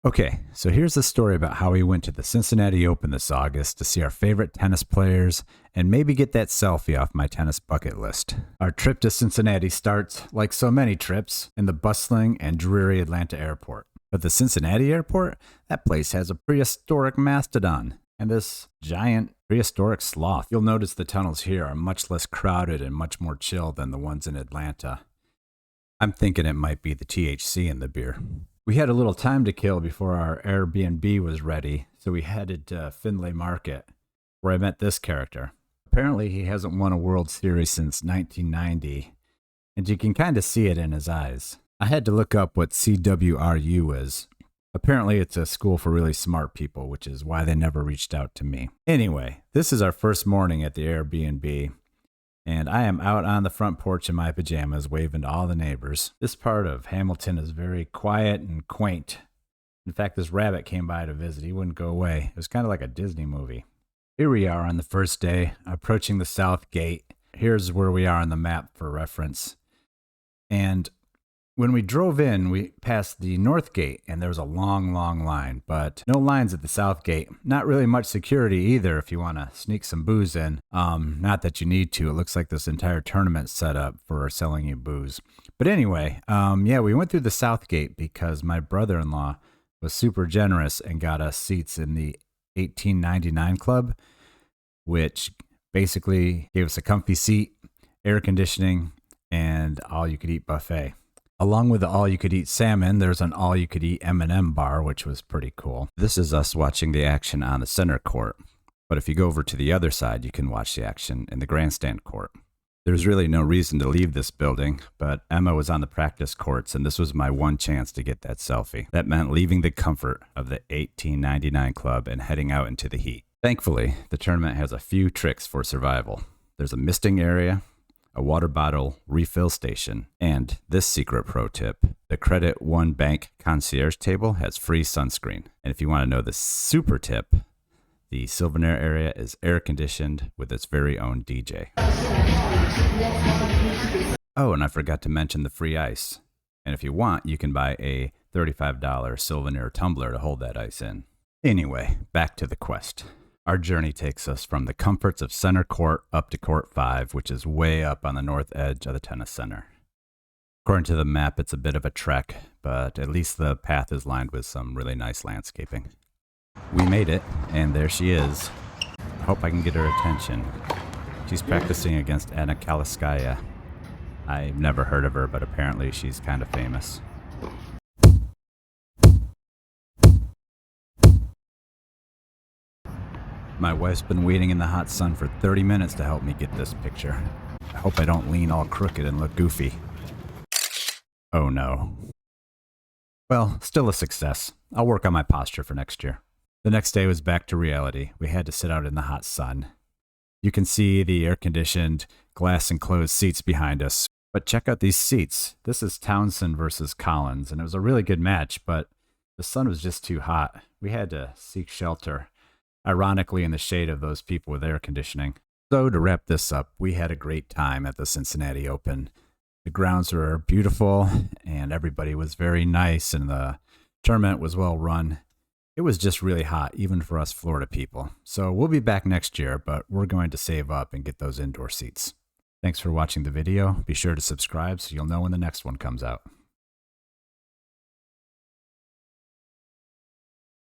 Okay, so here's the story about how we went to the Cincinnati Open this August to see our favorite tennis players and maybe get that selfie off my tennis bucket list. Our trip to Cincinnati starts, like so many trips, in the bustling and dreary Atlanta airport. But the Cincinnati airport, that place has a prehistoric mastodon and this giant prehistoric sloth. You'll notice the tunnels here are much less crowded and much more chill than the ones in Atlanta. I'm thinking it might be the THC in the beer. We had a little time to kill before our Airbnb was ready, so we headed to Findlay Market, where I met this character. Apparently, he hasn't won a World Series since 1990, and you can kind of see it in his eyes. I had to look up what CWRU is. Apparently, it's a school for really smart people, which is why they never reached out to me. Anyway, this is our first morning at the Airbnb, and I am out on the front porch in my pajamas waving to all the neighbors. This part of Hamilton is very quiet and quaint. In fact, this rabbit came by to visit. He wouldn't go away. It was kind of like a Disney movie. Here we are on the first day, approaching the south gate. Here's where we are on the map for reference. And when we drove in, we passed the north gate, and there was a long, long line, but no lines at the south gate. Not really much security either if you want to sneak some booze in. Not that you need to. It looks like this entire tournament's set up for selling you booze. But anyway, we went through the south gate because my brother-in-law was super generous and got us seats in the 1899 club, which basically gave us a comfy seat, air conditioning, and all-you-could-eat buffet. Along with the all-you-could-eat salmon, there's an all-you-could-eat M&M bar, which was pretty cool. This is us watching the action on the center court. But if you go over to the other side, you can watch the action in the grandstand court. There's really no reason to leave this building, but Emma was on the practice courts, and this was my one chance to get that selfie. That meant leaving the comfort of the 1899 club and heading out into the heat. Thankfully, the tournament has a few tricks for survival. There's a misting area, a water bottle refill station, and this secret pro tip, the Credit One Bank concierge table has free sunscreen. And if you want to know the super tip, the Souvenir area is air conditioned with its very own DJ. Oh, and I forgot to mention the free ice. And if you want, you can buy a $35 Souvenir tumbler to hold that ice in. Anyway, back to the quest. Our journey takes us from the comforts of center court up to court 5, which is way up on the north edge of the tennis center. According to the map, it's a bit of a trek, but at least the path is lined with some really nice landscaping. We made it, and there she is. I hope I can get her attention. She's practicing against Anna Kalinskaya. I've never heard of her, but apparently she's kind of famous. My wife's been waiting in the hot sun for 30 minutes to help me get this picture. I hope I don't lean all crooked and look goofy. Oh no. Well, still a success. I'll work on my posture for next year. The next day was back to reality. We had to sit out in the hot sun. You can see the air-conditioned, glass-enclosed seats behind us. But check out these seats. This is Townsend versus Collins, and it was a really good match, but the sun was just too hot. We had to seek shelter, ironically in the shade of those people with air conditioning. So to wrap this up, we had a great time at the Cincinnati Open. The grounds were beautiful, and everybody was very nice, and the tournament was well run. It was just really hot, even for us Florida people. So we'll be back next year, but we're going to save up and get those indoor seats. Thanks for watching the video. Be sure to subscribe so you'll know when the next one comes out.